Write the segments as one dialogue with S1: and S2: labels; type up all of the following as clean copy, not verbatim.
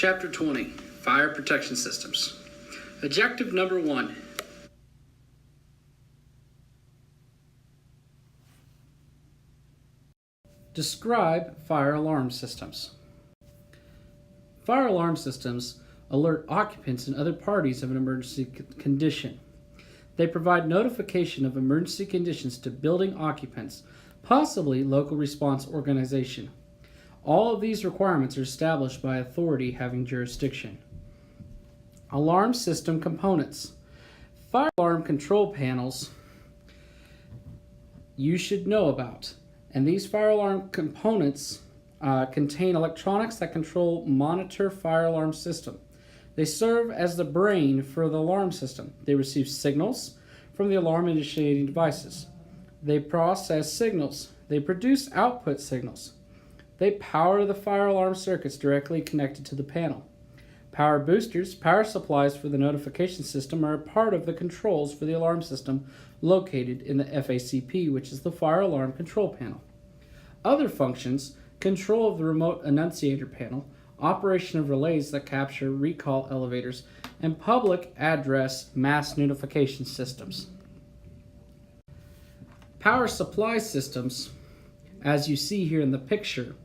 S1: Chapter 20, Fire Protection Systems. Objective number 1. Describe fire alarm systems. Fire alarm systems alert occupants and other parties of an emergency condition. They provide notification of emergency conditions to building occupants, possibly local response organization. All of these requirements are established by authority having jurisdiction. Alarm system components. Fire alarm control panels you should know about. And these fire alarm components contain electronics that monitor fire alarm system. They serve as the brain for the alarm system. They receive signals from the alarm initiating devices. They process signals. They produce output signals. They power the fire alarm circuits directly connected to the panel. Power boosters, power supplies for the notification system, are a part of the controls for the alarm system located in the FACP, which is the fire alarm control panel. Other functions: control of the remote annunciator panel, operation of relays that capture recall elevators, and public address mass notification systems. Power supply systems, as you see here in the picture,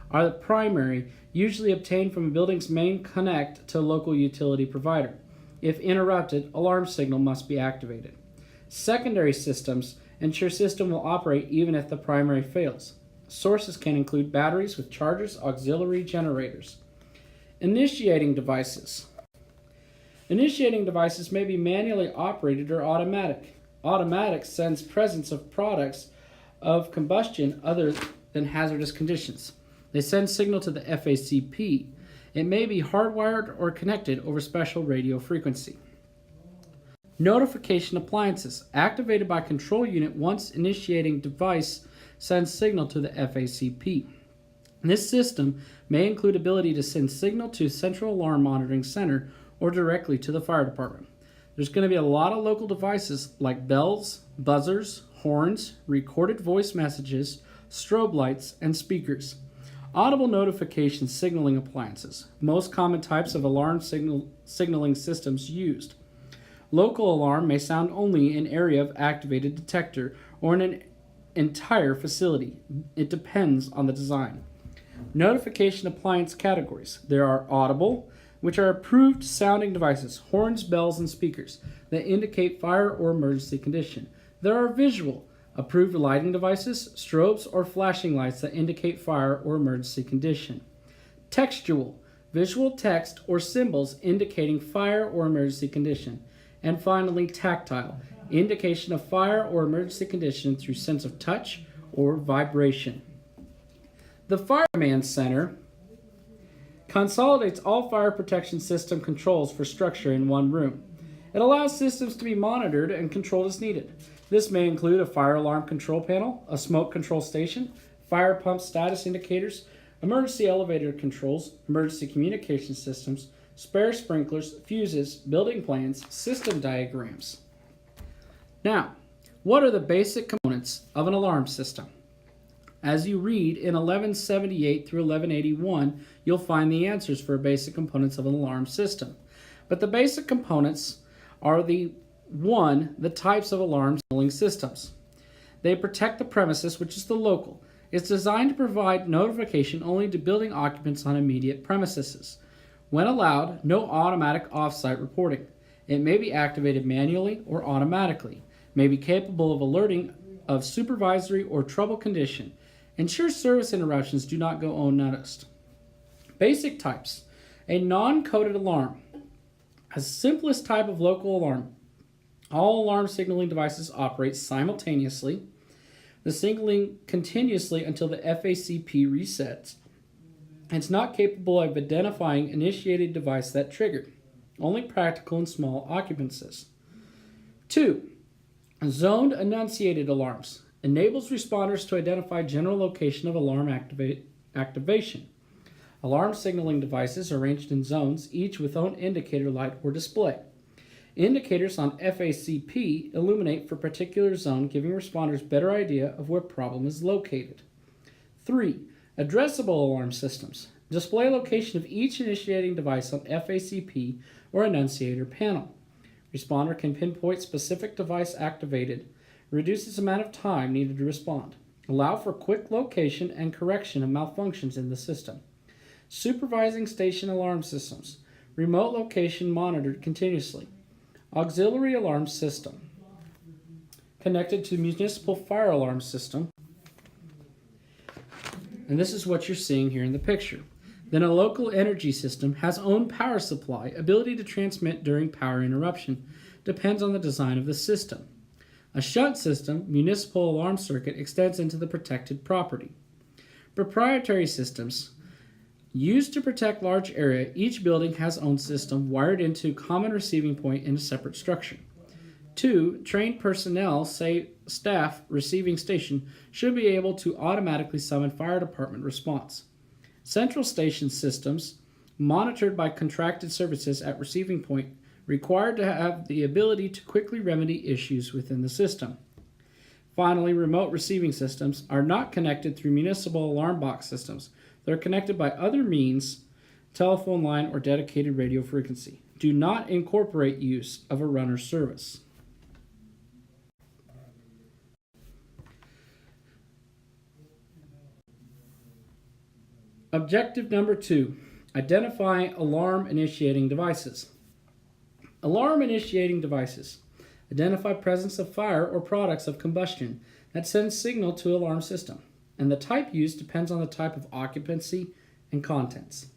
S1: are the primary, usually obtained from a building's main connect to a local utility provider. If interrupted, alarm signal must be activated. Secondary systems ensure system will operate even if the primary fails. Sources can include batteries with chargers, auxiliary generators. Initiating devices. Initiating devices may be manually operated or automatic. Automatic sends presence of products of combustion other than hazardous conditions. They send signal to the FACP. It may be hardwired or connected over special radio frequency. Notification appliances, activated by control unit once initiating device sends signal to the FACP. This system may include ability to send signal to Central Alarm Monitoring Center or directly to the fire department. There's going to be a lot of local devices like bells, buzzers, horns, recorded voice messages, strobe lights, and speakers. Audible notification signaling appliances, most common types of alarm signaling systems used. Local alarm may sound only in area of activated detector or in an entire facility. It depends on the design. Notification appliance categories. There are audible, which are approved sounding devices, horns, bells, and speakers that indicate fire or emergency condition. There are visual, approved lighting devices, strobes, or flashing lights that indicate fire or emergency condition. Textual, visual text or symbols indicating fire or emergency condition. And finally, tactile, indication of fire or emergency condition through sense of touch or vibration. The Fire Command Center consolidates all fire protection system controls for structure in one room. It allows systems to be monitored and controlled as needed. This may include a fire alarm control panel, a smoke control station, fire pump status indicators, emergency elevator controls, emergency communication systems, spare sprinklers, fuses, building plans, system diagrams. Now, what are the basic components of an alarm system? As you read in 1178 through 1181, you'll find the answers for basic components of an alarm system. But the basic components are the types of alarm signaling systems. They protect the premises, which is the local. It's designed to provide notification only to building occupants on immediate premises. When allowed, no automatic off-site reporting. It may be activated manually or automatically. May be capable of alerting of supervisory or trouble condition. Ensure service interruptions do not go unnoticed. Basic types. A non-coded alarm. A simplest type of local alarm. All alarm signaling devices operate simultaneously. The signaling continuously until the FACP resets. It's not capable of identifying initiated device that triggered. Only practical in small occupancies. 2. Zoned enunciated alarms. Enables responders to identify general location of alarm activation. Alarm signaling devices are arranged in zones, each with own indicator light or display. Indicators on FACP illuminate for particular zone, giving responders better idea of where problem is located. 3. Addressable alarm systems. Display location of each initiating device on FACP or annunciator panel. Responder can pinpoint specific device activated, reduces amount of time needed to respond. Allow for quick location and correction of malfunctions in the system. Supervising station alarm systems. Remote location monitored continuously. Auxiliary alarm system. Connected to municipal fire alarm system. And this is what you're seeing here in the picture. Then a local energy system has own power supply, ability to transmit during power interruption, depends on the design of the system. A shunt system, municipal alarm circuit, extends into the protected property. Proprietary systems. Used to protect large area, each building has own system wired into common receiving point in a separate structure. 2. Trained personnel, say staff, receiving station, should be able to automatically summon fire department response. Central station systems, monitored by contracted services at receiving point, required to have the ability to quickly remedy issues within the system. Finally, remote receiving systems are not connected through municipal alarm box systems. They're connected by other means, telephone line or dedicated radio frequency. Do not incorporate use of a runner service. Objective number 2, identify alarm initiating devices. Alarm initiating devices identify presence of fire or products of combustion that send signal to alarm system, and the type used depends on the type of occupancy and contents.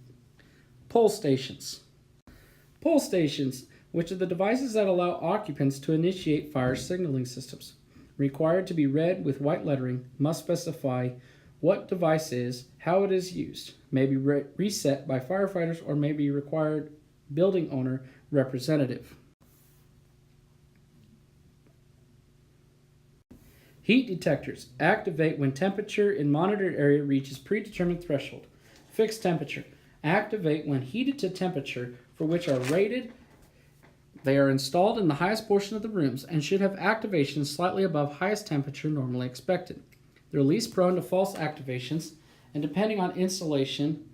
S1: Pull stations. Pull stations, which are the devices that allow occupants to initiate fire signaling systems. Required to be read with white lettering, must specify what device is, how it is used, may be reset by firefighters or may be required building owner representative. Heat detectors activate when temperature in monitored area reaches predetermined threshold. Fixed temperature activate when heated to temperature for which are rated. They are installed in the highest portion of the rooms and should have activation slightly above highest temperature normally expected. They're least prone to false activations, and depending on installation,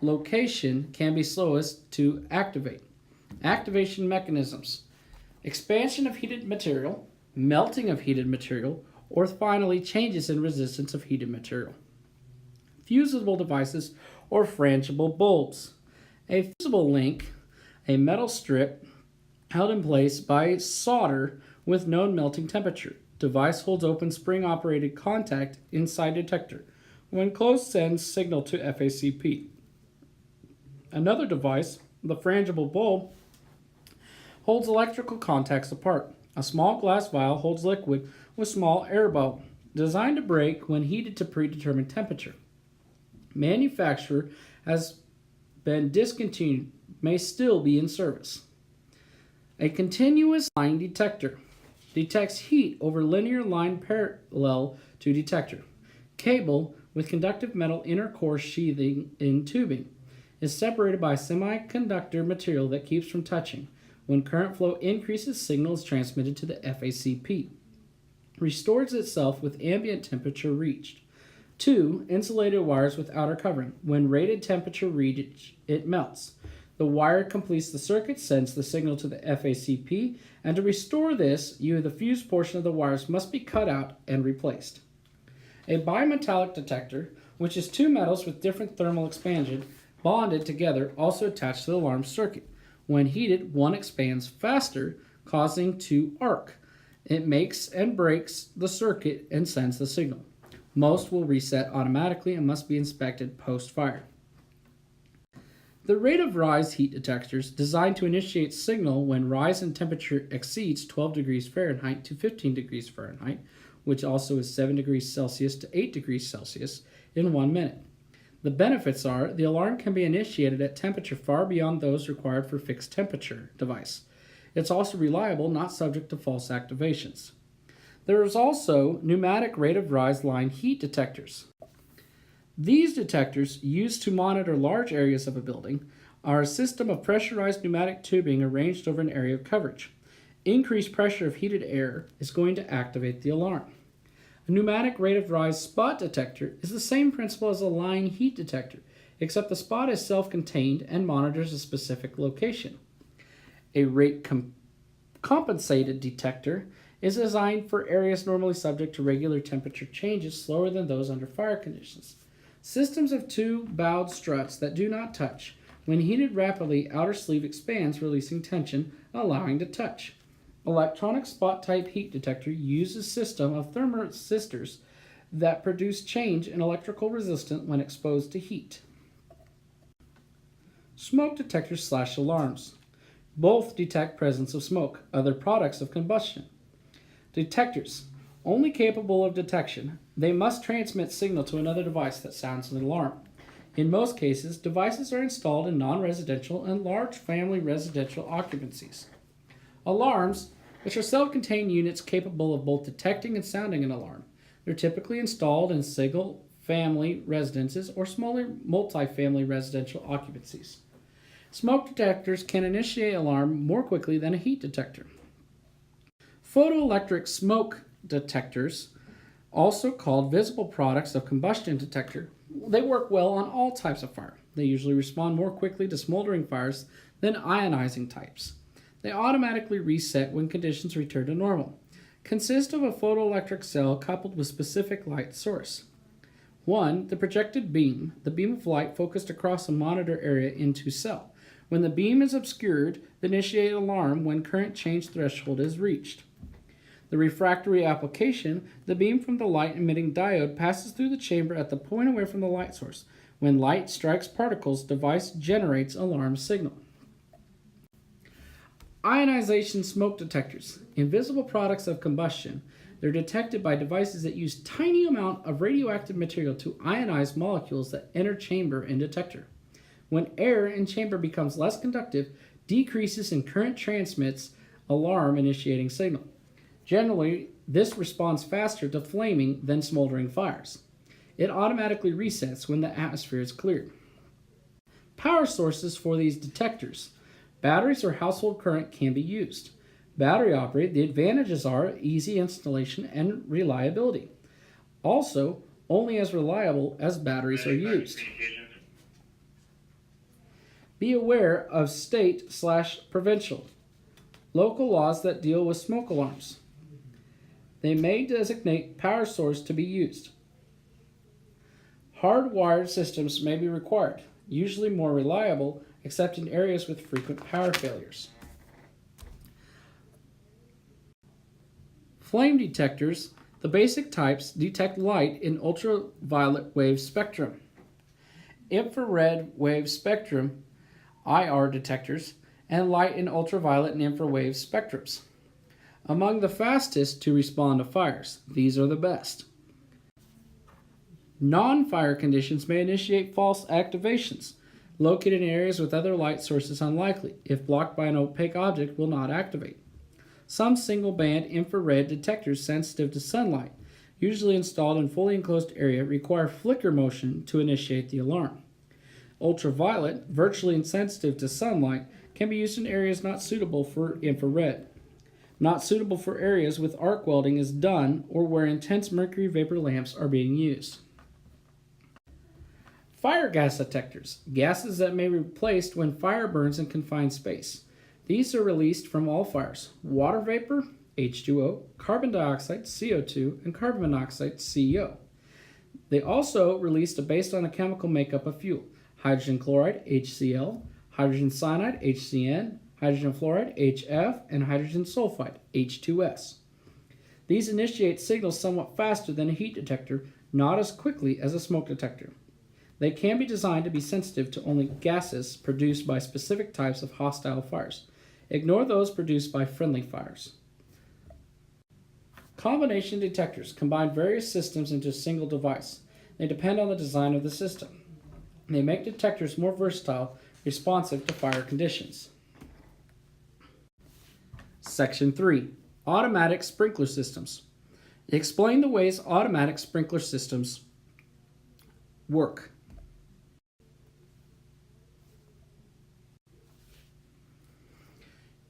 S1: location can be slowest to activate. Activation mechanisms. Expansion of heated material, melting of heated material, or finally changes in resistance of heated material. Fusible devices or frangible bulbs. A fusible link, a metal strip held in place by solder with known melting temperature. Device holds open spring-operated contact inside detector. When closed, sends signal to FACP. Another device, the frangible bulb, holds electrical contacts apart. A small glass vial holds liquid with small air bubble, designed to break when heated to predetermined temperature. Manufacturer has been discontinued, may still be in service. A continuous line detector detects heat over linear line parallel to detector. Cable with conductive metal inner core sheathing in tubing is separated by semiconductor material that keeps from touching. When current flow increases, signal is transmitted to the FACP. Restores itself with ambient temperature reached. 2. Insulated wires with outer covering. When rated temperature reached, it melts. The wire completes the circuit, sends the signal to the FACP, and to restore this, the fused portion of the wires must be cut out and replaced. A bimetallic detector, which is two metals with different thermal expansion bonded together, also attached to the alarm circuit. When heated, one expands faster, causing to arc. It makes and breaks the circuit and sends the signal. Most will reset automatically and must be inspected post-fire. The rate of rise heat detectors designed to initiate signal when rise in temperature exceeds 12 degrees Fahrenheit to 15 degrees Fahrenheit, which also is 7 degrees Celsius to 8 degrees Celsius, in 1 minute. The benefits are the alarm can be initiated at temperature far beyond those required for fixed temperature device. It's also reliable, not subject to false activations. There is also pneumatic rate of rise line heat detectors. These detectors, used to monitor large areas of a building, are a system of pressurized pneumatic tubing arranged over an area of coverage. Increased pressure of heated air is going to activate the alarm. A pneumatic rate of rise spot detector is the same principle as a line heat detector. except the spot is self-contained and monitors a specific location. A rate-compensated detector is designed for areas normally subject to regular temperature changes slower than those under fire conditions. Systems of two bowed struts that do not touch. When heated rapidly, outer sleeve expands, releasing tension, allowing to touch. Electronic spot-type heat detector uses system of thermistors that produce change in electrical resistance when exposed to heat. Smoke detectors / alarms. Both detect presence of smoke, other products of combustion. Detectors, only capable of detection, they must transmit signal to another device that sounds an alarm. In most cases, devices are installed in non-residential and large family residential occupancies. Alarms, which are self-contained units capable of both detecting and sounding an alarm. They're typically installed in single-family residences or smaller multi-family residential occupancies. Smoke detectors can initiate alarm more quickly than a heat detector. Photoelectric smoke detectors, also called visible products of combustion detector, they work well on all types of fire. They usually respond more quickly to smoldering fires than ionizing types. They automatically reset when conditions return to normal. Consist of a photoelectric cell coupled with specific light source. 1. The projected beam, the beam of light focused across a monitor area into cell. When the beam is obscured, the initiate alarm when current change threshold is reached. The refractory application, the beam from the light-emitting diode passes through the chamber at the point away from the light source. When light strikes particles, device generates alarm signal. Ionization smoke detectors, invisible products of combustion. They're detected by devices that use tiny amount of radioactive material to ionize molecules that enter chamber and detector. When air in chamber becomes less conductive, decreases in current transmits alarm initiating signal. Generally, this responds faster to flaming than smoldering fires. It automatically resets when the atmosphere is cleared. Power sources for these detectors. Batteries or household current can be used. Battery operated, the advantages are easy installation and reliability. Also, only as reliable as batteries are used. Be aware of state/provincial, local laws that deal with smoke alarms. They may designate power source to be used. Hardwired systems may be required, usually more reliable, except in areas with frequent power failures. Flame detectors, the basic types, detect light in ultraviolet wave spectrum. Infrared wave spectrum, IR detectors, and light in ultraviolet and infrared spectrums. Among the fastest to respond to fires, these are the best. Non-fire conditions may initiate false activations. Located in areas with other light sources unlikely. If blocked by an opaque object, will not activate. Some single-band infrared detectors sensitive to sunlight, usually installed in fully enclosed area, require flicker motion to initiate the alarm. Ultraviolet, virtually insensitive to sunlight, can be used in areas not suitable for infrared. Not suitable for areas with arc welding is done or where intense mercury vapor lamps are being used. Fire gas detectors, gases that may be replaced when fire burns in confined space. These are released from all fires: water vapor, H2O, carbon dioxide, CO2, and carbon monoxide, CO. They also released based on a chemical makeup of fuel: hydrogen chloride, HCl, hydrogen cyanide, HCN, hydrogen fluoride, HF, and hydrogen sulfide, H2S. These initiate signals somewhat faster than a heat detector, not as quickly as a smoke detector. They can be designed to be sensitive to only gases produced by specific types of hostile fires. Ignore those produced by friendly fires. Combination detectors combine various systems into a single device. They depend on the design of the system. They make detectors more versatile, responsive to fire conditions. Section 3. Automatic sprinkler systems. Explain the ways automatic sprinkler systems work.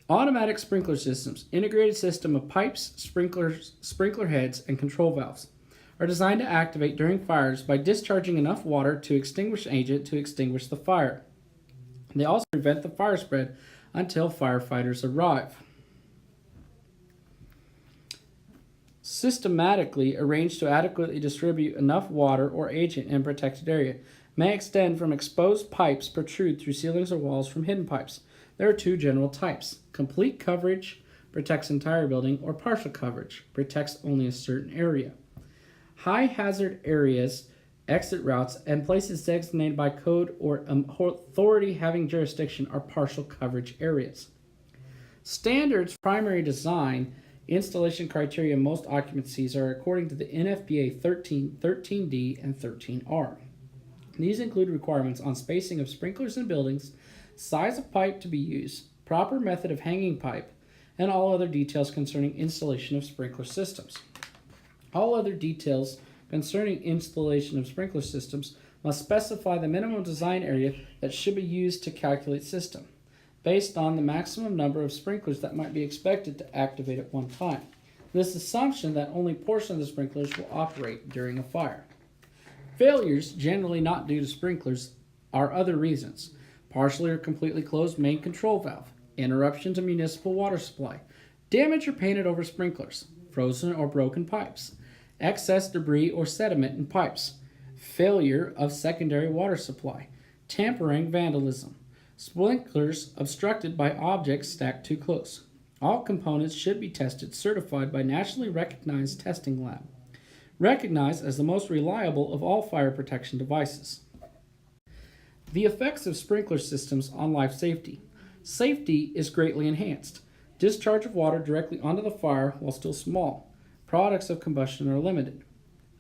S1: Automatic sprinkler systems, integrated system of pipes, sprinklers, sprinkler heads, and control valves. are designed to activate during fires by discharging enough water to extinguish agent to extinguish the fire. They also prevent the fire spread until firefighters arrive. Systematically arranged to adequately distribute enough water or agent in a protected area may extend from exposed pipes protrude through ceilings or walls from hidden pipes. There are two general types. Complete coverage protects entire building, or partial coverage protects only a certain area. High hazard areas, exit routes, and places designated by code or authority having jurisdiction are partial coverage areas. Standards primary design installation criteria in most occupancies are according to the NFPA 13, 13D, and 13R. These include requirements on spacing of sprinklers in buildings, size of pipe to be used, proper method of hanging pipe, and all other details concerning installation of sprinkler systems. All other details concerning installation of sprinkler systems must specify the minimum design area that should be used to calculate system, based on the maximum number of sprinklers that might be expected to activate at one time. This assumption that only a portion of the sprinklers will operate during a fire. Failures, generally not due to sprinklers, are other reasons. Partially or completely closed main control valve, interruption to municipal water supply, damage or painted over sprinklers, frozen or broken pipes, excess debris or sediment in pipes, failure of secondary water supply, tampering, vandalism, sprinklers obstructed by objects stacked too close. All components should be tested, certified by nationally recognized testing lab, recognized as the most reliable of all fire protection devices. The effects of sprinkler systems on life safety. Safety is greatly enhanced. Discharge of water directly onto the fire while still small. Products of combustion are limited.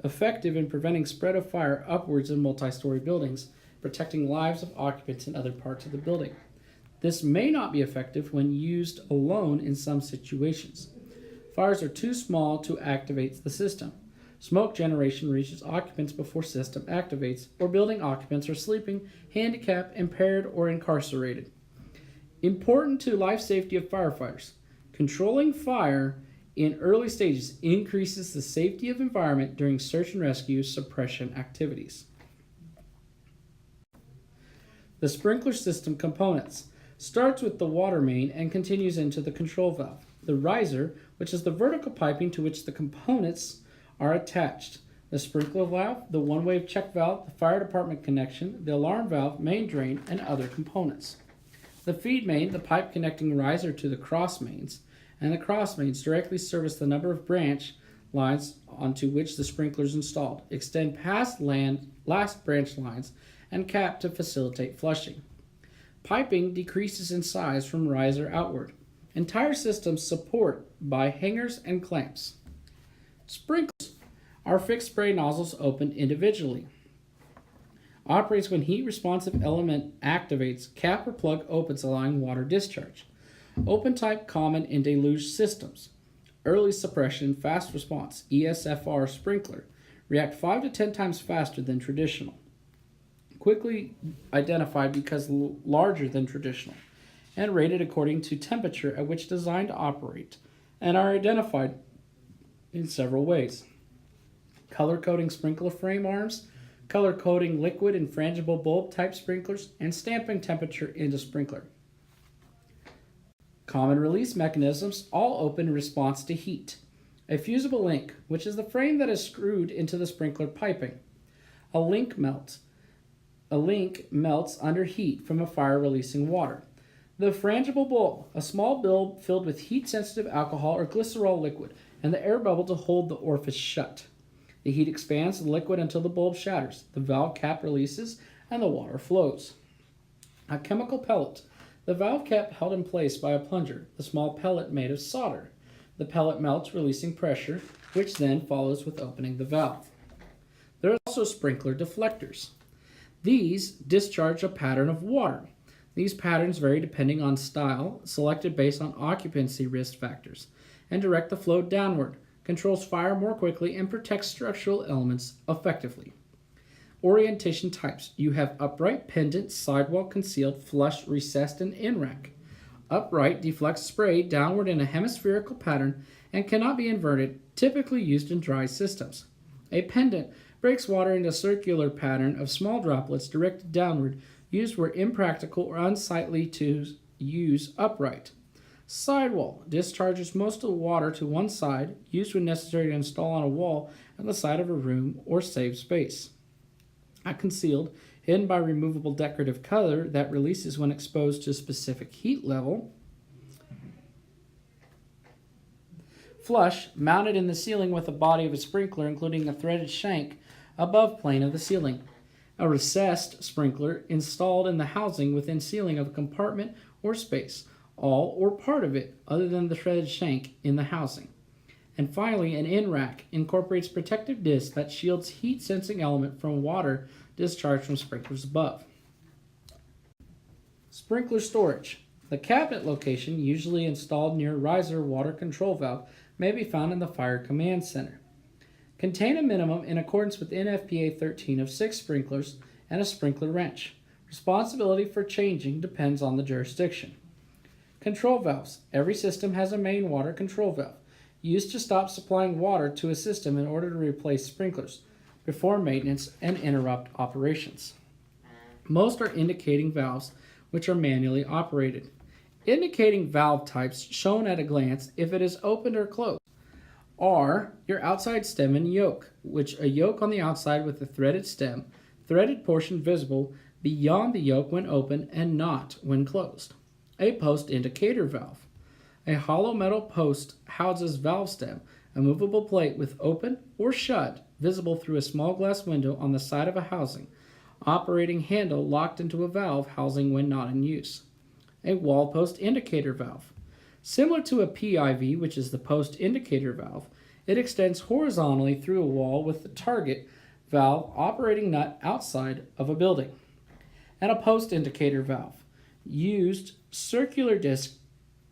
S1: Effective in preventing spread of fire upwards in multi-story buildings, protecting lives of occupants in other parts of the building. This may not be effective when used alone in some situations. Fires are too small to activate the system. Smoke generation reaches occupants before system activates, or building occupants are sleeping, handicapped, impaired, or incarcerated. Important to life safety of firefighters. Controlling fire in early stages increases the safety of environment during search and rescue suppression activities. The sprinkler system components starts with the water main and continues into the control valve. The riser, which is the vertical piping to which the components are attached. The sprinkler valve, the one-way check valve, the fire department connection, the alarm valve, main drain, and other components. The feed main, the pipe connecting riser to the cross mains, and the cross mains directly service the number of branch lines onto which the sprinkler is installed, extend past last branch lines, and cap to facilitate flushing. Piping decreases in size from riser outward. Entire systems support by hangers and clamps. Sprinklers are fixed spray nozzles opened individually. Operates when heat responsive element activates, cap or plug opens allowing water discharge. Open type common in deluge systems. Early suppression fast response ESFR sprinkler react 5 to 10 times faster than traditional. Quickly identified because larger than traditional and rated according to temperature at which designed to operate, and are identified in several ways. Color coding sprinkler frame arms, color coding liquid and frangible bulb type sprinklers, and stamping temperature into sprinkler. Common release mechanisms all open in response to heat. A fusible link, which is the frame that is screwed into the sprinkler piping. A link melts under heat from a fire releasing water. The frangible bulb, a small bulb filled with heat-sensitive alcohol or glycerol liquid, and the air bubble to hold the orifice shut. The heat expands the liquid until the bulb shatters. The valve cap releases, and the water flows. A chemical pellet. The valve cap held in place by a plunger, the small pellet made of solder. The pellet melts, releasing pressure, which then follows with opening the valve. There are also sprinkler deflectors. These discharge a pattern of water. These patterns vary depending on style, selected based on occupancy risk factors, and direct the flow downward, controls fire more quickly, and protects structural elements effectively. Orientation types. You have upright, pendant, sidewall, concealed, flush, recessed, and in-rack. Upright deflects spray downward in a hemispherical pattern and cannot be inverted, typically used in dry systems. A pendant breaks water into a circular pattern of small droplets directed downward, used where impractical or unsightly to use upright. Sidewall discharges most of the water to one side, used when necessary to install on a wall at the side of a room or save space. A concealed, hidden by removable decorative color that releases when exposed to a specific heat level. Flush, mounted in the ceiling with the body of a sprinkler, including a threaded shank above plane of the ceiling. A recessed sprinkler installed in the housing within ceiling of a compartment or space, all or part of it other than the threaded shank in the housing. And finally, an in-rack incorporates protective disc that shields heat-sensing element from water discharged from sprinklers above. Sprinkler storage. The cabinet location, usually installed near a riser water control valve, may be found in the Fire Command Center. Contain a minimum in accordance with NFPA 13 of 6 sprinklers and a sprinkler wrench. Responsibility for changing depends on the jurisdiction. Control valves. Every system has a main water control valve, used to stop supplying water to a system in order to replace sprinklers, before maintenance, and interrupt operations. Most are indicating valves, which are manually operated. Indicating valve types shown at a glance if it is opened or closed are your outside stem and yoke, which a yoke on the outside with a threaded stem, threaded portion visible beyond the yoke when open and not when closed. A post indicator valve. A hollow metal post houses valve stem, a movable plate with open or shut, visible through a small glass window on the side of a housing, operating handle locked into a valve housing when not in use. A wall post indicator valve. Similar to a PIV, which is the post indicator valve, it extends horizontally through a wall with the target valve operating nut outside of a building. And a post indicator valve. Used circular disc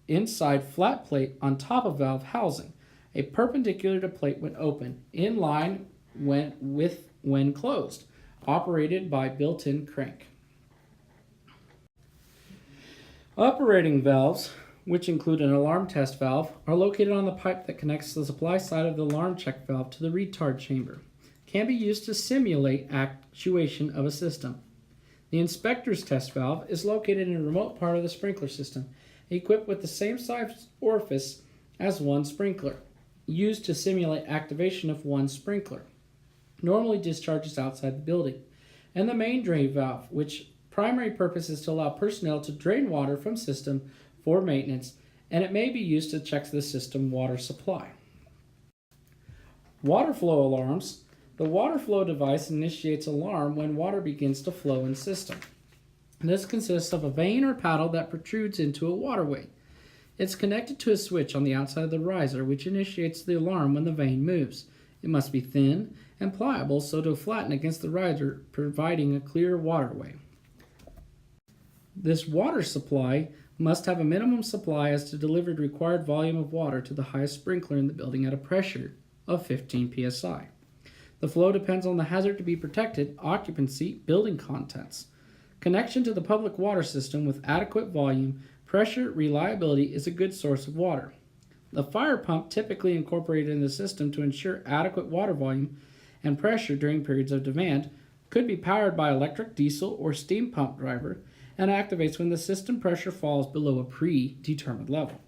S1: inside flat plate on top of valve housing, a perpendicular to plate when open, in line when closed, operated by built-in crank. Operating valves, which include an alarm test valve, are located on the pipe that connects the supply side of the alarm check valve to the retard chamber. Can be used to simulate actuation of a system. The inspector's test valve is located in a remote part of the sprinkler system, equipped with the same size orifice as one sprinkler, used to simulate activation of one sprinkler. Normally discharges outside the building. And the main drain valve, which primary purpose is to allow personnel to drain water from system for maintenance, and it may be used to check the system water supply. Water flow alarms. The water flow device initiates alarm when water begins to flow in system. This consists of a vane or paddle that protrudes into a waterway. It's connected to a switch on the outside of the riser, which initiates the alarm when the vane moves. It must be thin and pliable so to flatten against the riser, providing a clear waterway. This water supply must have a minimum supply as to deliver the required volume of water to the highest sprinkler in the building at a pressure of 15 psi. The flow depends on the hazard to be protected, occupancy, building contents. Connection to the public water system with adequate volume, pressure, reliability is a good source of water. The fire pump typically incorporated in the system to ensure adequate water volume and pressure during periods of demand could be powered by electric, diesel, or steam pump driver and activates when the system pressure falls below a predetermined level.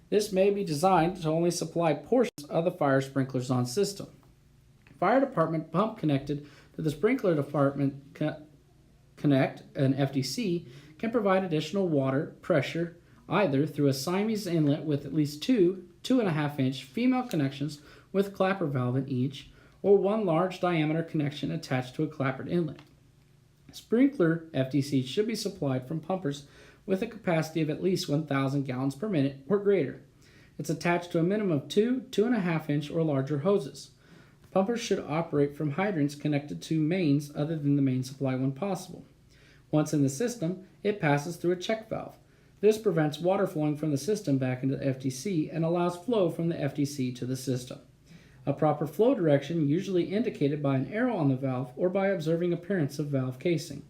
S1: This may be designed to only supply portions of the fire sprinklers on system. Fire department pump connected to the sprinkler department connect, an FDC, can provide additional water pressure either through a Siamese inlet with at least 2.5-inch female connections with clapper valve in each, or one large diameter connection attached to a clappered inlet. Sprinkler FDCs should be supplied from pumpers with a capacity of at least 1,000 gallons per minute or greater. It's attached to a minimum of 2.5-inch or larger hoses. Pumpers should operate from hydrants connected to mains other than the main supply when possible. Once in the system, it passes through a check valve. This prevents water flowing from the system back into the FDC and allows flow from the FDC to the system. A proper flow direction usually indicated by an arrow on the valve or by observing appearance of valve casing.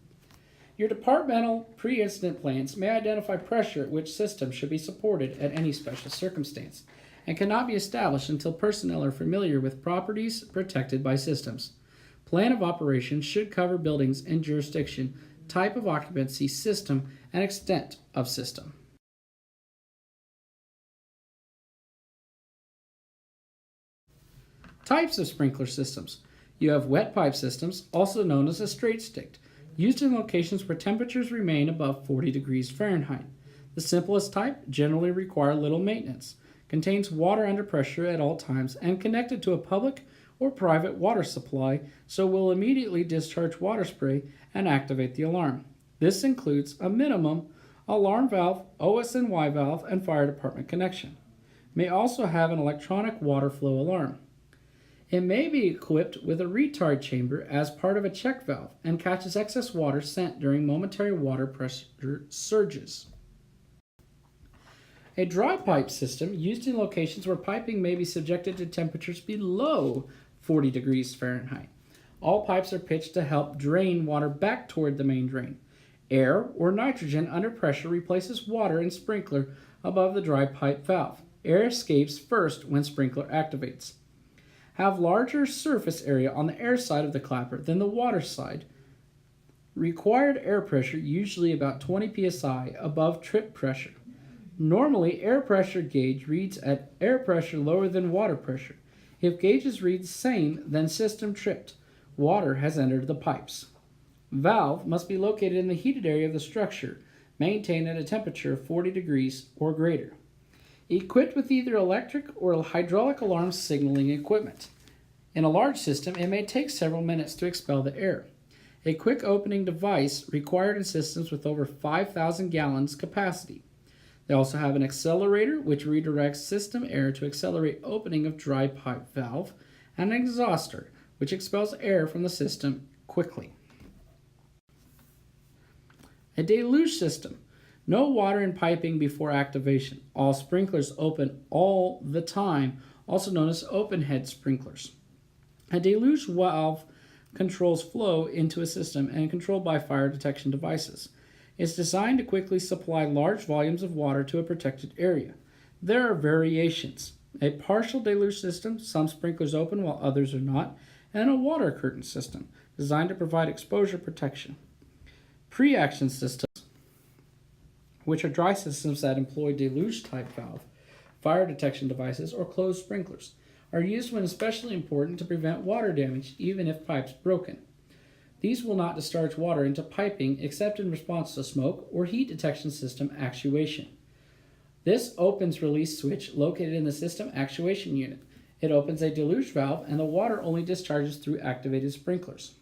S1: Your departmental pre-incident plans may identify pressure at which system should be supported at any special circumstance, and cannot be established until personnel are familiar with properties protected by systems. Plan of operation should cover buildings and jurisdiction, type of occupancy, system, and extent of system. Types of sprinkler systems. You have wet pipe systems, also known as a straight stick, used in locations where temperatures remain above 40 degrees Fahrenheit. The simplest type generally require little maintenance, contains water under pressure at all times, and connected to a public or private water supply, so will immediately discharge water spray and activate the alarm. This includes a minimum alarm valve, OS&Y valve, and fire department connection. May also have an electronic water flow alarm. It may be equipped with a retard chamber as part of a check valve and catches excess water sent during momentary water pressure surges. A dry pipe system used in locations where piping may be subjected to temperatures below 40 degrees Fahrenheit. All pipes are pitched to help drain water back toward the main drain. Air or nitrogen under pressure replaces water in sprinkler above the dry pipe valve. Air escapes first when sprinkler activates. Have larger surface area on the air side of the clapper than the water side. Required air pressure usually about 20 psi above trip pressure. Normally, air pressure gauge reads at air pressure lower than water pressure. If gauges read the same, then system tripped. Water has entered the pipes. Valve must be located in the heated area of the structure, maintained at a temperature of 40 degrees or greater. Equipped with either electric or hydraulic alarm signaling equipment. In a large system, it may take several minutes to expel the air. A quick opening device required in systems with over 5,000 gallons capacity. They also have an accelerator, which redirects system air to accelerate opening of dry pipe valve, and an exhauster, which expels air from the system quickly. A deluge system. No water in piping before activation. All sprinklers open all the time, also known as open head sprinklers. A deluge valve controls flow into a system and controlled by fire detection devices. It's designed to quickly supply large volumes of water to a protected area. There are variations. A partial deluge system, some sprinklers open while others are not, and a water curtain system, designed to provide exposure protection. Pre-action systems, which are dry systems that employ deluge-type valve, fire detection devices, or closed sprinklers, are used when especially important to prevent water damage, even if pipes broken. These will not discharge water into piping except in response to smoke or heat detection system actuation. This opens release switch located in the system actuation unit. It opens a deluge valve and the water only discharges through activated sprinklers.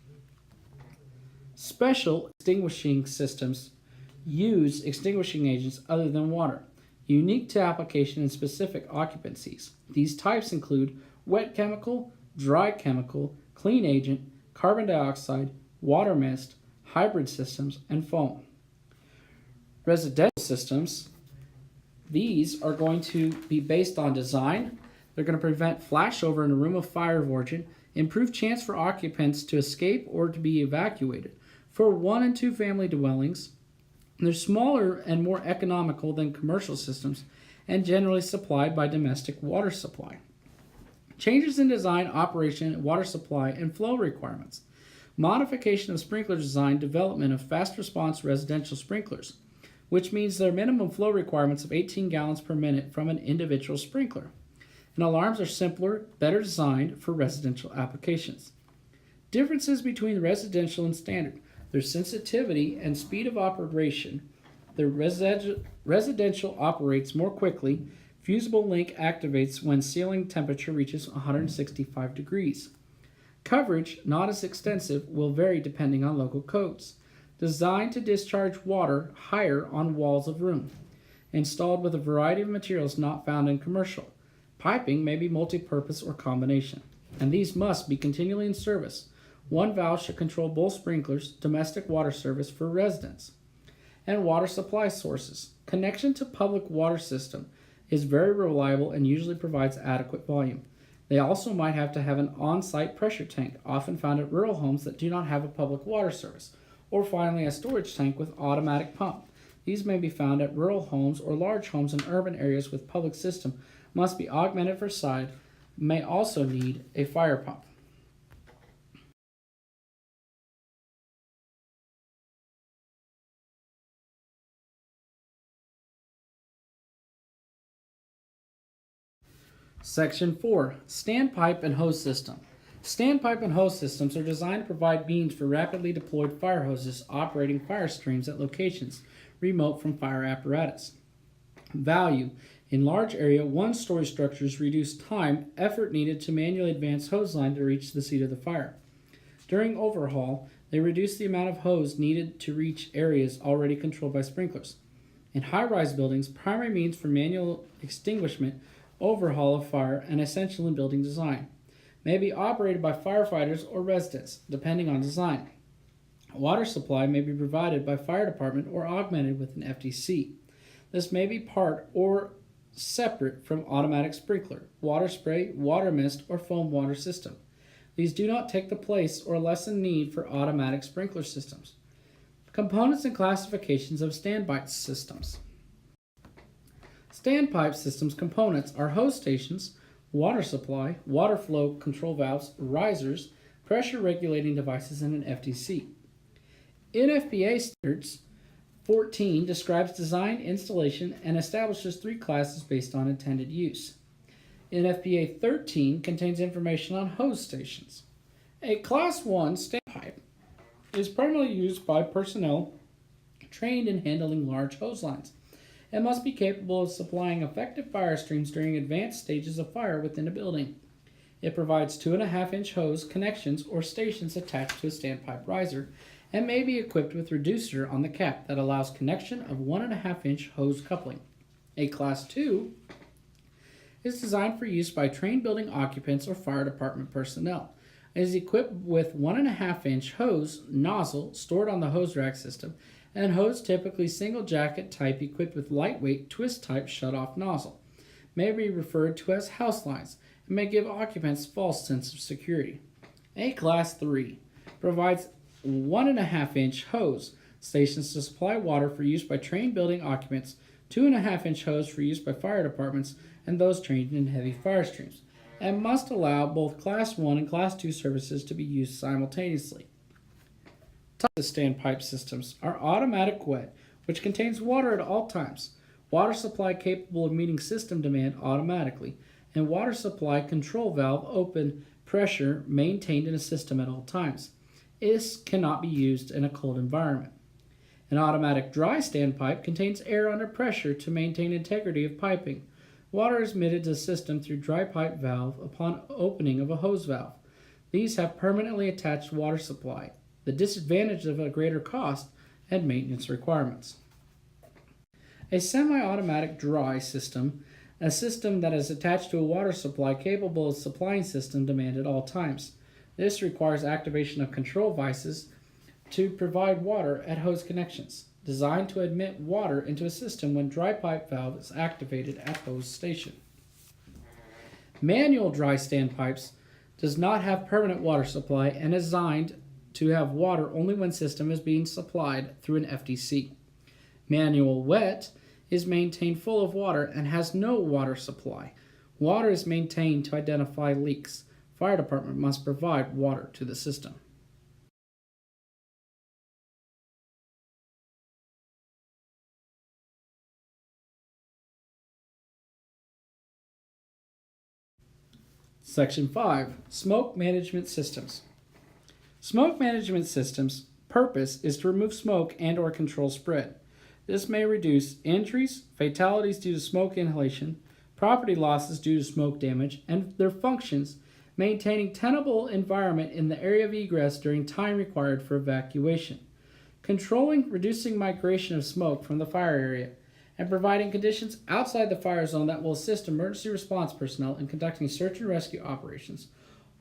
S1: Special extinguishing systems use extinguishing agents other than water, unique to application and specific occupancies. These types include wet chemical, dry chemical, clean agent, carbon dioxide, water mist, hybrid systems, and foam. Residential systems, these are going to be based on design. They're going to prevent flashover in a room of fire of origin, improve chance for occupants to escape or to be evacuated. For 1 and 2 family dwellings, they're smaller and more economical than commercial systems and generally supplied by domestic water supply. Changes in design, operation, water supply, and flow requirements. Modification of sprinkler design, development of fast response residential sprinklers, which means their minimum flow requirements of 18 gallons per minute from an individual sprinkler. And alarms are simpler, better designed for residential applications. Differences between residential and standard. Their sensitivity and speed of operation. The residential operates more quickly. Fusible link activates when ceiling temperature reaches 165 degrees. Coverage, not as extensive, will vary depending on local codes. Designed to discharge water higher on walls of room. Installed with a variety of materials not found in commercial. Piping may be multi-purpose or combination, and these must be continually in service. One valve should control both sprinklers, domestic water service for residents, and water supply sources. Connection to public water system is very reliable and usually provides adequate volume. They also might have to have an on-site pressure tank, often found at rural homes that do not have a public water service, or finally a storage tank with automatic pump. These may be found at rural homes or large homes in urban areas with public system, must be augmented for size, may also need a fire pump. Section 4. Standpipe and hose system. Standpipe and hose systems are designed to provide means for rapidly deployed fire hoses operating fire streams at locations remote from fire apparatus. Value. In large area, one-story structures reduce time, effort needed to manually advance hose line to reach the seat of the fire. During overhaul, they reduce the amount of hose needed to reach areas already controlled by sprinklers. In high-rise buildings, primary means for manual extinguishment, overhaul of fire, and essential in building design. May be operated by firefighters or residents, depending on design. Water supply may be provided by fire department or augmented with an FDC. This may be part or separate from automatic sprinkler, water spray, water mist, or foam water system. These do not take the place or lessen need for automatic sprinkler systems. Components and classifications of standpipe systems. Standpipe systems components are hose stations, water supply, water flow control valves, risers, pressure regulating devices, and an FDC. NFPA standards 14 describes design, installation, and establishes 3 classes based on intended use. NFPA 13 contains information on hose stations. A Class 1 standpipe is primarily used by personnel trained in handling large hose lines and must be capable of supplying effective fire streams during advanced stages of fire within a building. It provides 2.5-inch hose connections or stations attached to a standpipe riser and may be equipped with reducer on the cap that allows connection of 1.5-inch hose coupling. A Class 2 is designed for use by trained building occupants or fire department personnel. It is equipped with 1.5-inch hose nozzle stored on the hose rack system and hose typically single jacket type equipped with lightweight twist type shutoff nozzle. May be referred to as house lines and may give occupants false sense of security. A Class 3 provides 1.5-inch hose stations to supply water for use by trained building occupants, 2.5-inch hose for use by fire departments and those trained in heavy fire streams, and must allow both Class 1 and Class 2 services to be used simultaneously. Types of standpipe systems are automatic wet, which contains water at all times, water supply capable of meeting system demand automatically, and water supply control valve open pressure maintained in a system at all times. This cannot be used in a cold environment. An automatic dry standpipe contains air under pressure to maintain integrity of piping. Water is admitted to the system through dry pipe valve upon opening of a hose valve. These have permanently attached water supply, the disadvantage of a greater cost and maintenance requirements. A semi-automatic dry system, a system that is attached to a water supply capable of supplying system demand at all times. This requires activation of control vices to provide water at hose connections, designed to admit water into a system when dry pipe valve is activated at hose station. Manual dry standpipes does not have permanent water supply and is designed to have water only when system is being supplied through an FDC. Manual wet is maintained full of water and has no water supply. Water is maintained to identify leaks. Fire department must provide water to the system. Section 5. Smoke Management Systems. Smoke management systems' purpose is to remove smoke and or control spread. This may reduce injuries, fatalities due to smoke inhalation, property losses due to smoke damage, and their functions, maintaining tenable environment in the area of egress during time required for evacuation, controlling, reducing migration of smoke from the fire area, and providing conditions outside the fire zone that will assist emergency response personnel in conducting search and rescue operations,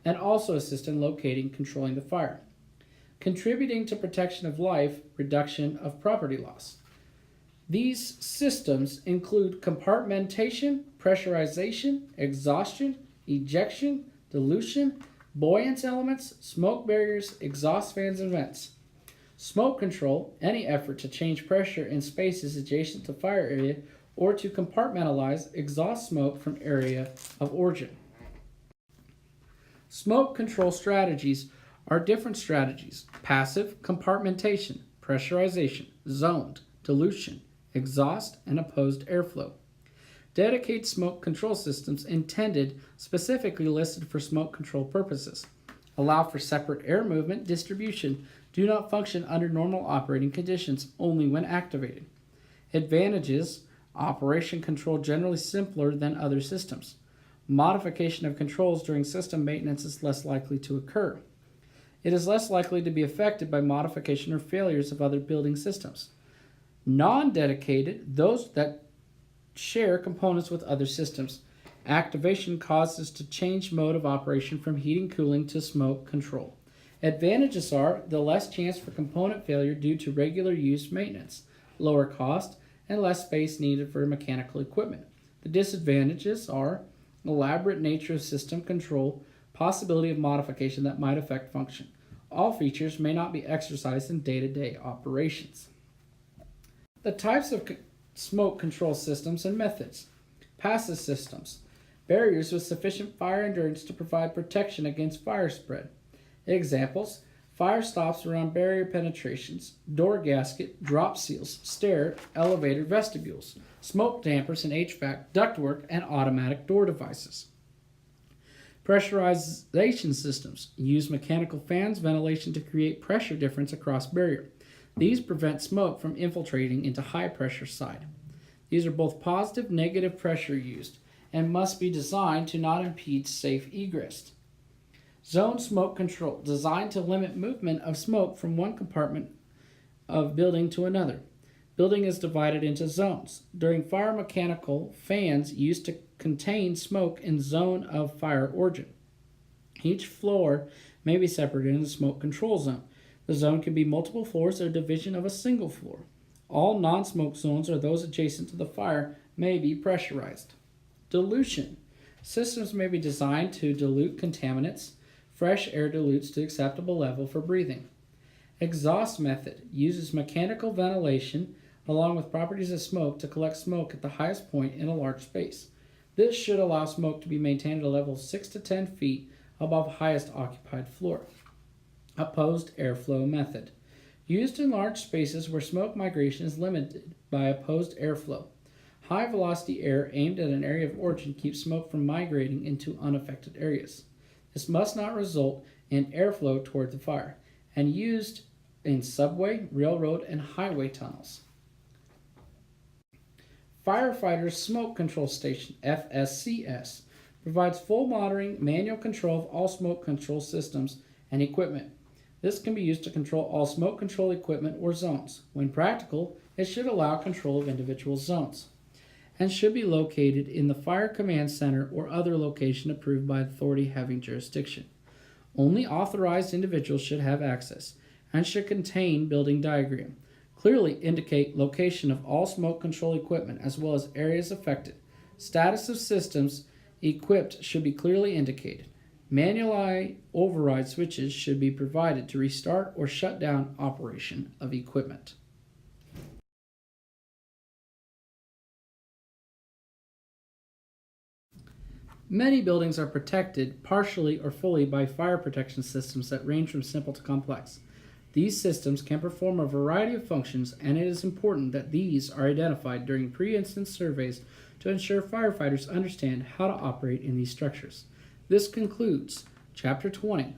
S1: and also assist in locating and controlling the fire, contributing to protection of life, reduction of property loss. These systems include compartmentation, pressurization, exhaustion, ejection, dilution, buoyance elements, smoke barriers, exhaust fans, and vents. Smoke control, any effort to change pressure in spaces adjacent to fire area or to compartmentalize exhaust smoke from area of origin. Smoke control strategies are different strategies: passive, compartmentation, pressurization, zoned, dilution, exhaust, and opposed airflow. Dedicated smoke control systems intended specifically listed for smoke control purposes allow for separate air movement distribution, do not function under normal operating conditions, only when activated. Advantages: operation control generally simpler than other systems. Modification of controls during system maintenance is less likely to occur. It is less likely to be affected by modification or failures of other building systems. Non-dedicated, those that share components with other systems. Activation causes to change mode of operation from heating cooling to smoke control. Advantages are the less chance for component failure due to regular use maintenance, lower cost, and less space needed for mechanical equipment. The disadvantages are elaborate nature of system control, possibility of modification that might affect function. All features may not be exercised in day-to-day operations. The types of smoke control systems and methods. Passive systems. Barriers with sufficient fire endurance to provide protection against fire spread. Examples: fire stops around barrier penetrations, door gasket, drop seals, stair, elevator vestibules, smoke dampers and HVAC, ductwork, and automatic door devices. Pressurization systems use mechanical fans ventilation to create pressure difference across barrier. These prevent smoke from infiltrating into high pressure side. These are both positive and negative pressure used and must be designed to not impede safe egress. Zone smoke control, designed to limit movement of smoke from one compartment of building to another. Building is divided into zones. During fire, mechanical fans used to contain smoke in zone of fire origin. Each floor may be separated into smoke control zone. The zone can be multiple floors or division of a single floor. All non-smoke zones or those adjacent to the fire may be pressurized. Dilution. Systems may be designed to dilute contaminants, fresh air dilutes to acceptable level for breathing. Exhaust method uses mechanical ventilation along with properties of smoke to collect smoke at the highest point in a large space. This should allow smoke to be maintained at a level 6 to 10 feet above highest occupied floor. Opposed airflow method. Used in large spaces where smoke migration is limited by opposed airflow. High velocity air aimed at an area of origin keeps smoke from migrating into unaffected areas. This must not result in airflow toward the fire, and used in subway, railroad, and highway tunnels. Firefighter Smoke Control Station, FSCS, provides full monitoring, manual control of all smoke control systems and equipment. This can be used to control all smoke control equipment or zones. When practical, it should allow control of individual zones, and should be located in the Fire Command Center or other location approved by authority having jurisdiction. Only authorized individuals should have access, and should contain building diagram. Clearly indicate location of all smoke control equipment as well as areas affected. Status of systems equipped should be clearly indicated. Manual override switches should be provided to restart or shut down operation of equipment. Many buildings are protected partially or fully by fire protection systems that range from simple to complex. These systems can perform a variety of functions, and it is important that these are identified during pre-instance surveys to ensure firefighters understand how to operate in these structures. This concludes Chapter 20,